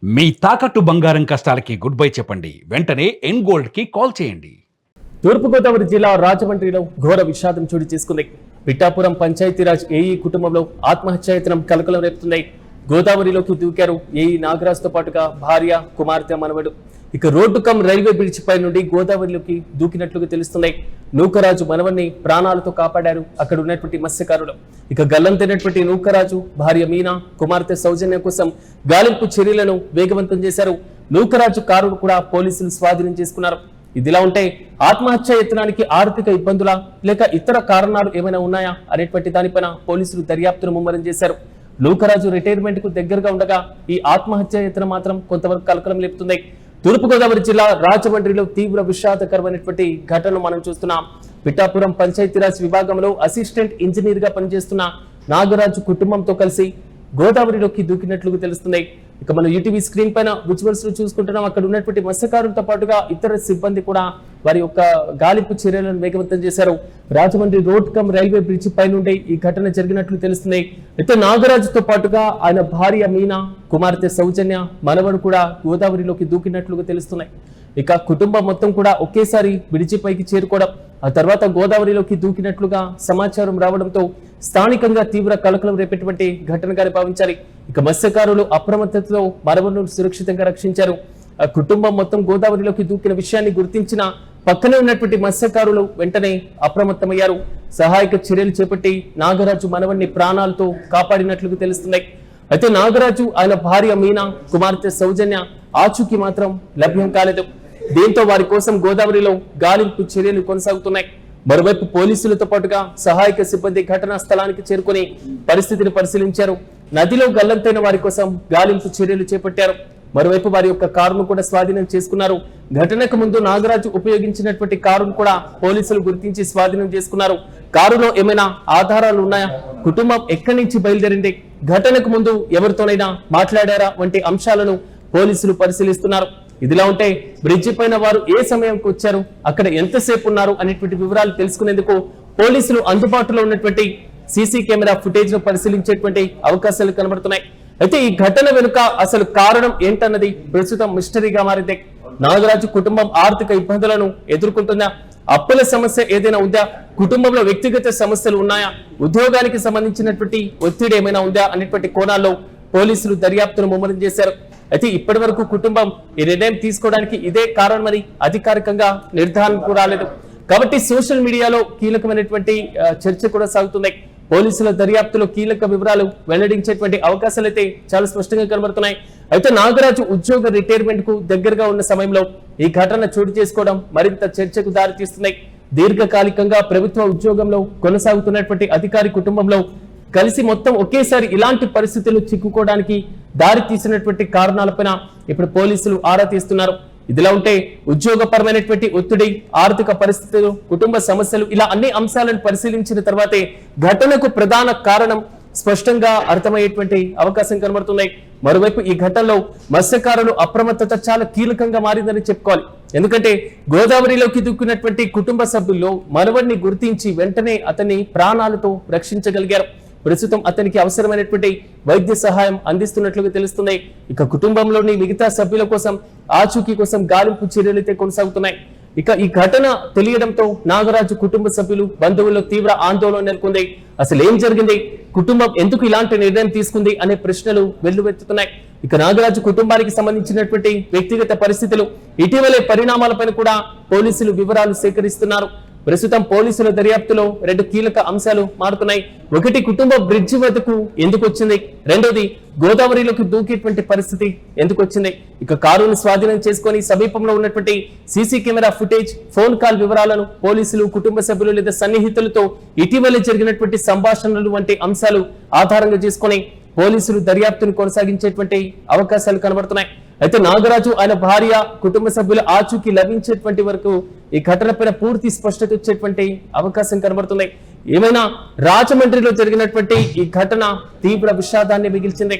మీ తాకట్టు బంగారం కష్టాలకి good bye చెప్పండి. వెంటనే ఎన్ గోల్డ్ కి కాల్ చేయండి. తూర్పుగోదావరి జిల్లా రాజమండ్రిలో ఘోర విషాదం చోటు చేసుకుంది. పిఠాపురం పంచాయతీరాజ్ ఏఈ కుటుంబంలో ఆత్మహత్యాయత్నం కలకలం రేపుతున్నాయి. గోదావరిలోకి దూకారు ఏఈ నాగరాజ్తో పాటుగా భార్య, కుమార్తె, మనవడు. ఇక రోడ్డు కమ్ రైల్వే బ్రిడ్జ్ పై నుండి గోదావరిలోకి దూకినట్లుగా తెలుస్తున్నాయి. నూకరాజు మనవణ్ణి ప్రాణాలతో కాపాడారు అక్కడ ఉన్నటువంటి మత్స్యకారులు. ఇక గల్లంతైనటువంటి నూకరాజు భార్య మీనా, కుమార్తె సౌజన్య కోసం గాలింపు చర్యలను వేగవంతం చేశారు. నూకరాజు కారును కూడా పోలీసులు స్వాధీనం చేసుకున్నారు. ఇదిలా ఉంటే ఆత్మహత్య యత్నానికి ఆర్థిక ఇబ్బందులా లేక ఇతర కారణాలు ఏమైనా ఉన్నాయా అనేటువంటి దానిపైన పోలీసులు దర్యాప్తును ముమ్మరం చేశారు. నూకరాజు రిటైర్మెంట్ కు దగ్గరగా ఉండగా ఈ ఆత్మహత్య యత్నం మాత్రం కొంతవరకు కలకలం లేపుతుంది. తూర్పుగోదావరి జిల్లా రాజమండ్రిలో తీవ్ర విషాదకరమైనటువంటి ఘటనను మనం చూస్తున్నాం. పిఠాపురం పంచాయతీరాజ్ విభాగంలో అసిస్టెంట్ ఇంజనీర్ గా పనిచేస్తున్న నాగరాజు కుటుంబంతో కలిసి గోదావరిలోకి దూకినట్లుగా తెలుస్తుంది. ఇక మనం యూటీవీ స్క్రీన్ పైన విజువల్స్ లో చూసుకుంటున్నాం. అక్కడ ఉన్నటువంటి మత్స్యకారులతో పాటుగా ఇతర సిబ్బంది కూడా వారి యొక్క గాలింపు చర్యలను వేగవంతం చేశారు. Rajahmundry road cum railway bridge పై నుండి ఈ ఘటన జరిగినట్లు తెలుస్తుంది. అయితే నాగరాజుతో పాటుగా ఆయన భార్య మీనా, కుమార్తె సౌజన్య, మనవడు కూడా గోదావరిలోకి దూకినట్లుగా తెలుస్తున్నాయి. ఇక కుటుంబం మొత్తం కూడా ఒకేసారి బ్రిడ్జి పైకి చేరుకోవడం, ఆ తర్వాత గోదావరిలోకి దూకినట్లుగా సమాచారం రావడంతో స్థానికంగా తీవ్ర కలకలం రేపేటువంటి ఘటనగా భావించాలి. ఇక మత్స్యకారులు అప్రమత్తతతో మనవలను సురక్షితంగా రక్షించారు. ఆ కుటుంబం మొత్తం గోదావరిలోకి దూకిన విషయాన్ని గుర్తించిన పక్కనే ఉన్నటువంటి మత్స్యకారులు వెంటనే అప్రమత్తమయ్యారు. సహాయక చర్యలు చేపట్టి నాగరాజు మనవన్ని ప్రాణాలతో కాపాడినట్లుగా తెలుస్తున్నాయి. అయితే నాగరాజు, ఆయన భార్య మీనా, కుమార్తె సౌజన్య ఆచూకీ మాత్రం లభ్యం కాలేదు. దీంతో వారి కోసం గోదావరిలో గాలింపు చర్యలు కొనసాగుతున్నాయి. మరోవైపు పోలీసులతో పాటుగా సహాయక సిబ్బంది ఘటనా స్థలానికి చేరుకుని పరిస్థితిని పరిశీలించారు. నదిలో గల్లంతైన వారి కోసం గాలింపు చర్యలు చేపట్టారు. మరోవైపు వారి యొక్క కారును కూడా స్వాధీనం చేసుకున్నారు. ఘటనకు ముందు నాగరాజు ఉపయోగించినటువంటి కారును కూడా పోలీసులు గుర్తించి స్వాధీనం చేసుకున్నారు. కారులో ఏమైనా ఆధారాలు ఉన్నాయా, కుటుంబం ఎక్కడి నుంచి బయలుదేరింది, ఘటనకు ముందు ఎవరితోనైనా మాట్లాడారా వంటి అంశాలను పోలీసులు పరిశీలిస్తున్నారు. ఇదిలా ఉంటే బ్రిడ్జి పైన వారు ఏ సమయంకి వచ్చారు, అక్కడ ఎంతసేపు ఉన్నారు అనేటువంటి వివరాలు తెలుసుకునేందుకు పోలీసులు అందుబాటులో ఉన్నటువంటి సీసీ కెమెరా ఫుటేజ్ ను పరిశీలించేటువంటి అవకాశాలు కనబడుతున్నాయి. అయితే ఈ ఘటన వెనుక అసలు కారణం ఏంటన్నది ప్రస్తుతం మిస్టరీగా మారింది. నాగరాజు కుటుంబం ఆర్థిక ఇబ్బందులను ఎదుర్కొంటుందా, అప్పుల సమస్య ఏదైనా ఉందా, కుటుంబంలో వ్యక్తిగత సమస్యలు ఉన్నాయా, ఉద్యోగానికి సంబంధించినటువంటి ఒత్తిడి ఏమైనా ఉందా అనేటువంటి కోణాల్లో పోలీసులు దర్యాప్తును ముమ్మరం చేశారు. అయితే ఇప్పటి వరకు కుటుంబం ఈ నిర్ణయం తీసుకోవడానికి ఇదే కారణమని అధికారికంగా నిర్ధారణకు రాలేదు. కాబట్టి సోషల్ మీడియాలో కీలకమైనటువంటి చర్చ కూడా సాగుతుంది. పోలీసుల దర్యాప్తులో కీలక వివరాలు వెల్లడించేటువంటి అవకాశాలు అయితే చాలా స్పష్టంగా కనబడుతున్నాయి. అయితే నాగరాజు ఉద్యోగ రిటైర్మెంట్ కు దగ్గరగా ఉన్న సమయంలో ఈ ఘటన చోటు చేసుకోవడం మరింత చర్చకు దారితీస్తున్నాయి. దీర్ఘకాలికంగా ప్రభుత్వ ఉద్యోగంలో కొనసాగుతున్నటువంటి అధికారి కుటుంబంలో కలిసి మొత్తం ఒకేసారి ఇలాంటి పరిస్థితులు చిక్కుకోవడానికి దారి తీసినటువంటి కారణాలపైన ఇప్పుడు పోలీసులు ఆరా తీస్తున్నారు. ఇదిలా ఉంటే ఉద్యోగపరమైనటువంటి ఒత్తిడి, ఆర్థిక పరిస్థితులు, కుటుంబ సమస్యలు, ఇలా అన్ని అంశాలను పరిశీలించిన తర్వాతే ఘటనకు ప్రధాన కారణం స్పష్టంగా అర్థమయ్యేటువంటి అవకాశం కనబడుతున్నాయి. మరోవైపు ఈ ఘటనలో మత్స్యకారులు అప్రమత్తత చాలా కీలకంగా మారిందని చెప్పుకోవాలి. ఎందుకంటే గోదావరిలోకి దూకినటువంటి కుటుంబ సభ్యుల్లో మనవడిని గుర్తించి వెంటనే అతన్ని ప్రాణాలతో రక్షించగలిగారు. ప్రస్తుతం అతనికి అవసరమైనటువంటి వైద్య సహాయం అందిస్తున్నట్లుగా తెలుస్తున్నాయి. ఇక కుటుంబంలోని మిగతా సభ్యుల కోసం ఆచూకీ కోసం గాలింపు చర్యలైతే కొనసాగుతున్నాయి. ఇక ఈ ఘటన తెలియడంతో నాగరాజు కుటుంబ సభ్యులు, బంధువుల్లో తీవ్ర ఆందోళన నెలకొంది. అసలు ఏం జరిగింది, కుటుంబం ఎందుకు ఇలాంటి నిర్ణయం తీసుకుంది అనే ప్రశ్నలు వెల్లువెత్తుతున్నాయి. ఇక నాగరాజు కుటుంబానికి సంబంధించినటువంటి వ్యక్తిగత పరిస్థితులు, ఇటీవలే పరిణామాలపైన కూడా పోలీసులు వివరాలు సేకరిస్తున్నారు. ప్రస్తుతం పోలీసుల దర్యాప్తులో రెండు కీలక అంశాలు మారుతున్నాయి. ఒకటి, కుటుంబం బ్రిడ్జి వద్దకు ఎందుకు వచ్చింది, రెండోది గోదావరిలోకి దూకేటువంటి పరిస్థితి ఎందుకు వచ్చింది. ఇక కారును స్వాధీనం చేసుకుని సమీపంలో ఉన్నటువంటి CC camera footage, phone call వివరాలను పోలీసులు కుటుంబ సభ్యులు లేదా సన్నిహితులతో ఇటీవలే జరిగినటువంటి సంభాషణలు వంటి అంశాలు ఆధారంగా చేసుకుని పోలీసులు దర్యాప్తును కొనసాగించేటువంటి అవకాశాలు కనబడుతున్నాయి. అయితే నాగరాజు, ఆయన భార్య, కుటుంబ సభ్యుల ఆచూకీ లభించేటువంటి వరకు ఈ ఘటనపైన పూర్తి స్పష్టత వచ్చేటువంటి అవకాశం కనబడుతుంది. ఏమైనా రాజమండ్రిలో జరిగినటువంటి ఈ ఘటన తీవ్ర విషాదాన్ని మిగిల్చింది.